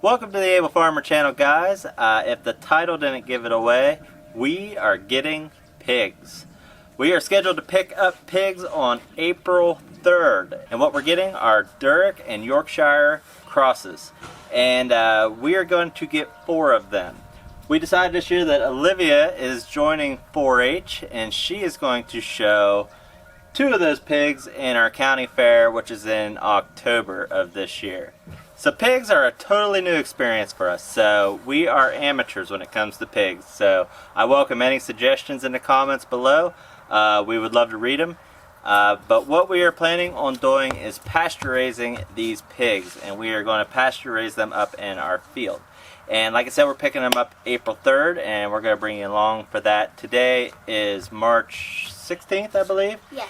Welcome to the Able Farmer channel, guys. If the title didn't give it away, we are getting pigs. We are scheduled to pick up pigs on April 3rd. And what we're getting are Duroc and Yorkshire crosses. And we are going to get 4 of them. We decided this year that Olivia is joining 4-H and she is going to show 2 of those pigs in our county fair, which is in October of this year. So pigs are a totally new experience for us, so we are amateurs when it comes to pigs. So I welcome any suggestions in the comments below. We would love to read them. But what we are planning on doing is pasture raising these pigs, and we are going to pasture raise them up in our field. And like I said, we're picking them up April 3rd, and we're going to bring you along for that. Today is March 16th, I believe? Yes.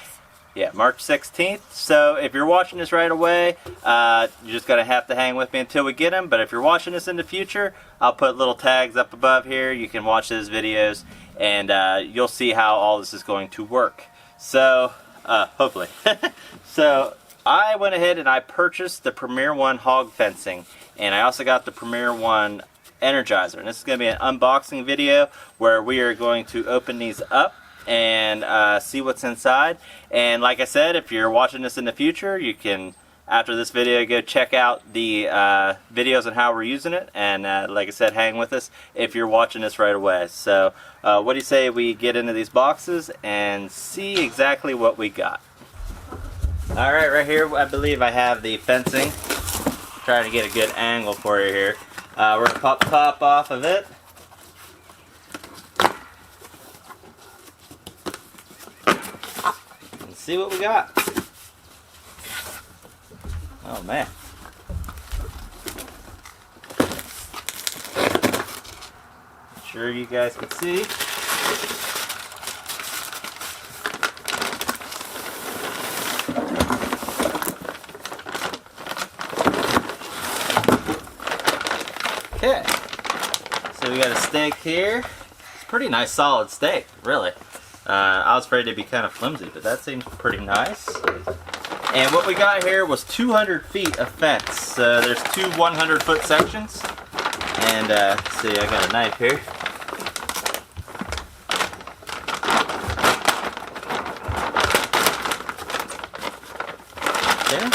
Yeah, March 16th. So if you're watching this right away, you're just going to have to hang with me until we get them. But if you're watching this in the future, I'll put little tags up above here. You can watch those videos, and you'll see how all this is going to work. So, hopefully. So I went ahead and I purchased the Premier One hog fencing. And I also got the Premier One Energizer. And this is going to be an unboxing video where we are going to open these up and see what's inside. And like I said, if you're watching this in the future, you can, after this video, go check out the videos on how we're using it. And like I said, hang with us if you're watching this right away. So what do you say we get into these boxes and see exactly what we got? Alright, right here I believe I have the fencing. Trying to get a good angle for you here. We're going to pop the top off of it. And see what we got. Oh man. Sure you guys can see. Okay, so we got a steak here. It's a pretty nice solid steak, really. I was afraid it'd be kind of flimsy, but that seems pretty nice. And what we got here was 200 feet of fence. So there's 2 100-foot sections. And let's see, I got a knife here. Okay.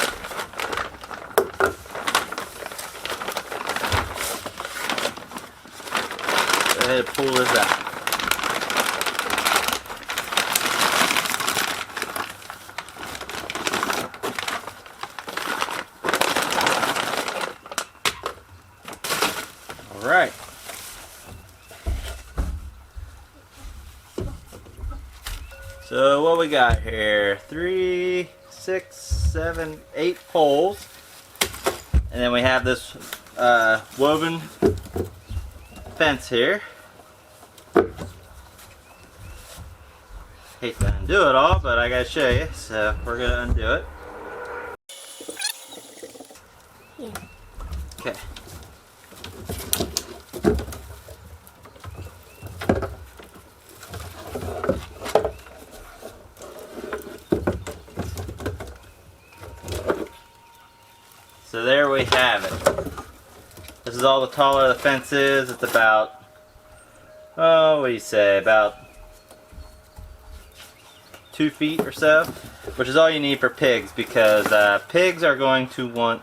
Go ahead and pull this out. All right. So what we got here? 3, 6, 7, 8 poles. And then we have this woven fence here. Hate to undo it all, but I gotta show you, so we're gonna undo it. Yeah. Okay. So there we have it. This is all the taller the fence is. It's about, oh, what do you say, about 2 feet or so, which is all you need for pigs, because pigs are going to want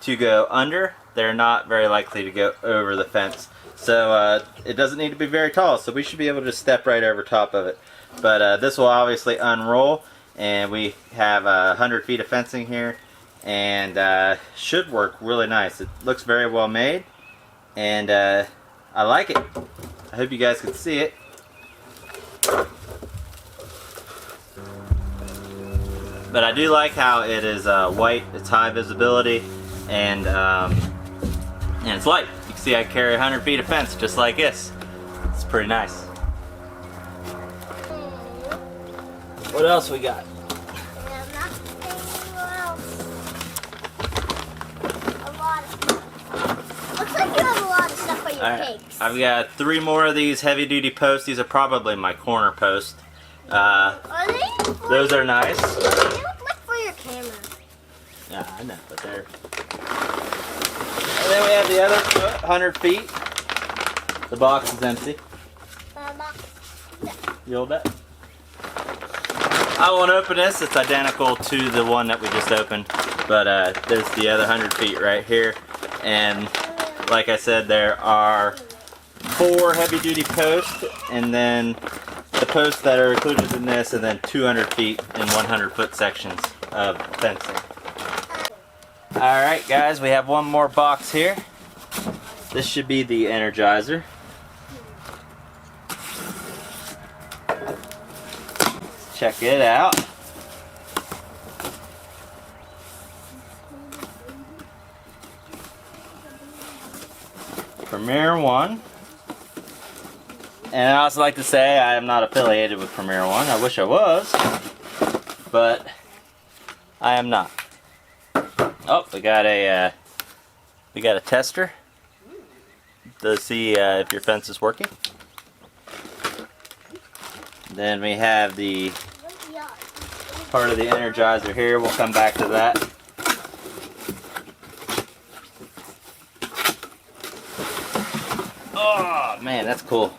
to go under. They're not very likely to go over the fence. So it doesn't need to be very tall, so we should be able to step right over top of it. But this will obviously unroll, and we have 100 feet of fencing here, and should work really nice. It looks very well made, and I like it. I hope you guys can see it. But I do like how it is white, it's high visibility, and it's light. You can see I carry 100 feet of fence just like this. It's pretty nice. What else we got? Looks like you have a lot of stuff for your pigs. I've got 3 more of these heavy duty posts. These are probably my corner posts. Are they? Those are nice. They look like for your camera. Yeah, I know, but they're... And then we have the other 100 feet. The box is empty. You hold that? I won't open this. It's identical to the one that we just opened. But there's the other 100 feet right here. And like I said, there are 4 heavy duty posts. And then the posts that are included in this. And then 200 feet and 100 foot sections of fencing. Alright guys, we have one more box here. This should be the Energizer. Check it out. Premier One. And I also like to say I am not affiliated with Premier One. I wish I was, but I am not. Oh, we got a tester to see if your fence is working. Then we have the part of the Energizer here. We'll come back to that. Oh man, that's cool.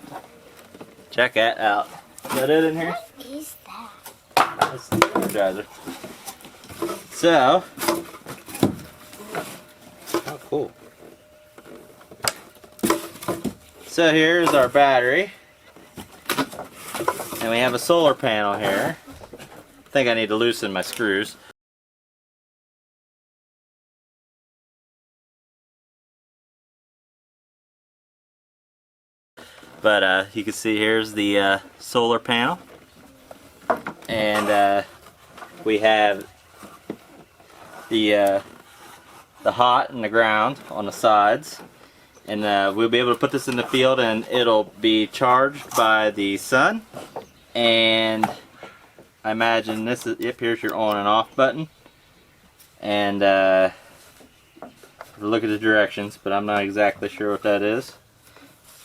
Check that out. Is that it in here? What is that? That's the Energizer. So, oh cool. So here's our battery. And we have a solar panel here. I think I need to loosen my screws. But you can see here's the solar panel. And we have the hot and the ground on the sides. And we'll be able to put this in the field and it'll be charged by the sun. And I imagine this is, yep, here's your on and off button. And look at the directions, but I'm not exactly sure what that is.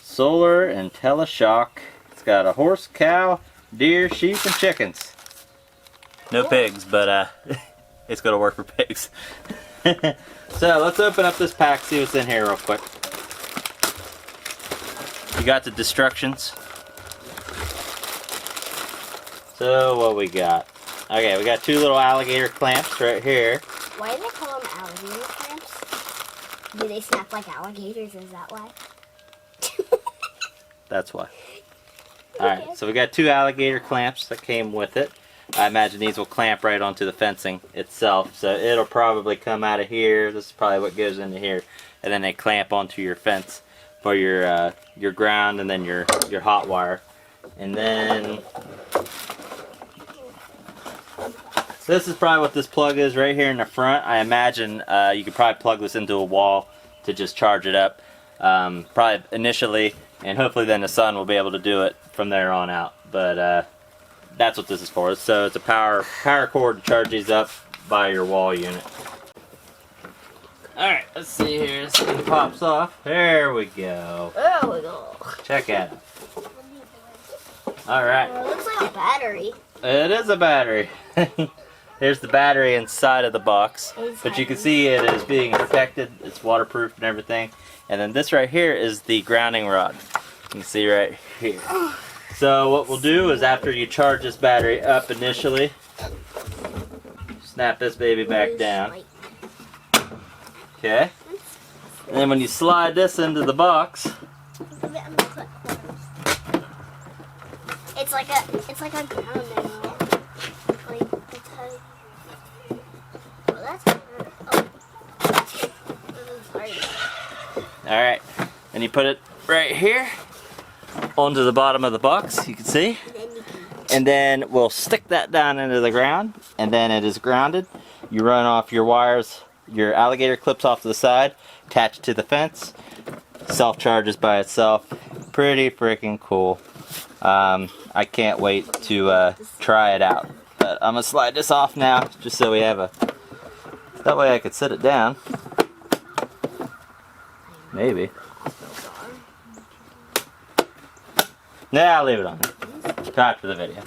Solar IntelliShock. It's got a horse, cow, deer, sheep, and chickens. No pigs, but it's gonna work for pigs. So let's open up this pack, see what's in here real quick. You got the instructions. So what we got? Okay, we got 2 little alligator clamps right here. Why do they call them alligator clamps? Do they snap like alligators? Is that why? That's why. Alright, so we got 2 alligator clamps that came with it. I imagine these will clamp right onto the fencing itself. So it'll probably come out of here. This is probably what goes into here. And then they clamp onto your fence for your ground and then your hot wire. And then this is probably what this plug is right here in the front. I imagine you could probably plug this into a wall to just charge it up. Probably initially, and hopefully then the sun will be able to do it from there on out. But that's what this is for. So it's a power cord to charge these up by your wall unit. Alright, let's see here. This thing pops off. There we go. There we go. Check it out. Alright. It looks like a battery. It is a battery. There's the battery inside of the box. But you can see it is being protected. It's waterproof and everything. And then this right here is the grounding rod. You can see right here. So what we'll do is after you charge this battery up initially, snap this baby back down. Okay. And then when you slide this into the box, it's like a grounding rod. Like it's heavy. Oh, that's alright, and you put it right here onto the bottom of the box, you can see. And then we'll stick that down into the ground, and then it is grounded. You run off your wires, your alligator clips off to the side, attach it to the fence, self-charges by itself. Pretty freaking cool. I can't wait to try it out. But I'm gonna slide this off now, just so we have a, that way I could sit it down. Maybe. Nah, I'll leave it on. Try it for the video.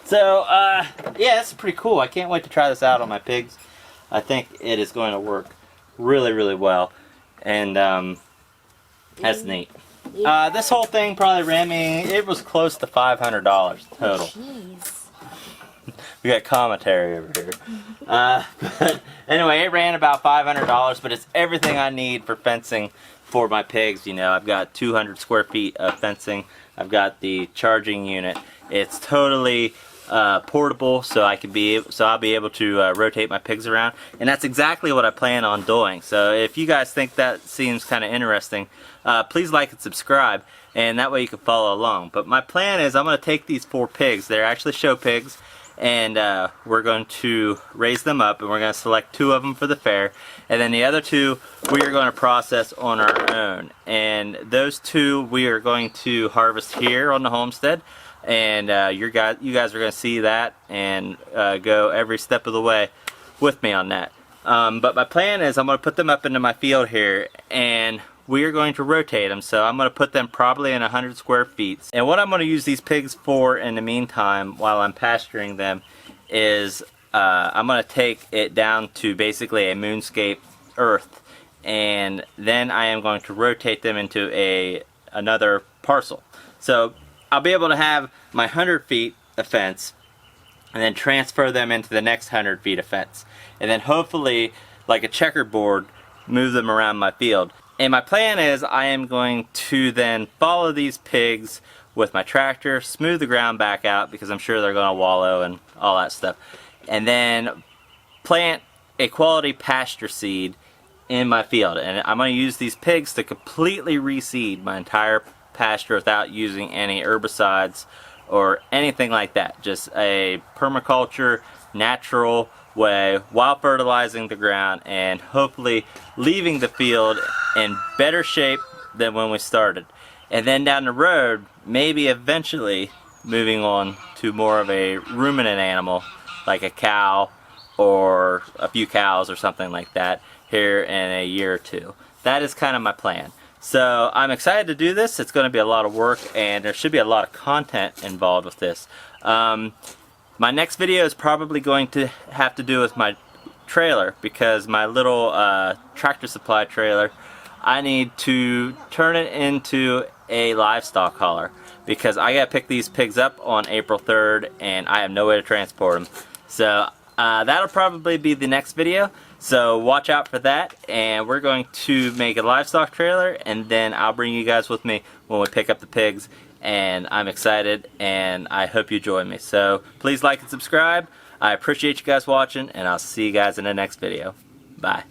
So, yeah, it's pretty cool. I can't wait to try this out on my pigs. I think it is going to work really, really well. And that's neat. Yeah. This whole thing probably ran me, it was close to $500 total. Jeez. We got commentary over here. But anyway, it ran about $500, but it's everything I need for fencing for my pigs. You know, I've got 200 square feet of fencing. I've got the charging unit. It's totally portable, so I'll be able to rotate my pigs around, and that's exactly what I plan on doing. So if you guys think that seems kind of interesting, please like and subscribe, and that way you can follow along. But my plan is I'm going to take these 4 pigs. They're actually show pigs, and we're going to raise them up, and we're going to select 2 of them for the fair, and then the other 2 we are going to process on our own. And those 2 we are going to harvest here on the homestead, and you guys are going to see that and go every step of the way with me on that. But my plan is I'm going to put them up into my field here, and we are going to rotate them. So I'm going to put them probably in 100 square feet. And what I'm going to use these pigs for in the meantime while I'm pasturing them is I'm going to take it down to basically a moonscape earth, and then I am going to rotate them into another parcel. So I'll be able to have my 100 feet of fence and then transfer them into the next 100 feet of fence, and then hopefully, like a checkerboard, move them around my field. And my plan is I am going to then follow these pigs with my tractor, smooth the ground back out because I'm sure they're going to wallow and all that stuff, and then plant a quality pasture seed in my field. And I'm going to use these pigs to completely reseed my entire pasture without using any herbicides or anything like that. Just a permaculture, natural way while fertilizing the ground and hopefully leaving the field in better shape than when we started. And then down the road, maybe eventually moving on to more of a ruminant animal like a cow or a few cows or something like that here in a year or 2. That is kind of my plan. So I'm excited to do this. It's going to be a lot of work, and there should be a lot of content involved with this. My next video is probably going to have to do with my trailer, because my little Tractor Supply trailer, I need to turn it into a livestock hauler, because I gotta pick these pigs up on April 3rd and I have no way to transport them. So that'll probably be the next video, so watch out for that. And we're going to make a livestock trailer, and then I'll bring you guys with me when we pick up the pigs. And I'm excited, and I hope you join me. So please like and subscribe. I appreciate you guys watching, and I'll see you guys in the next video. Bye.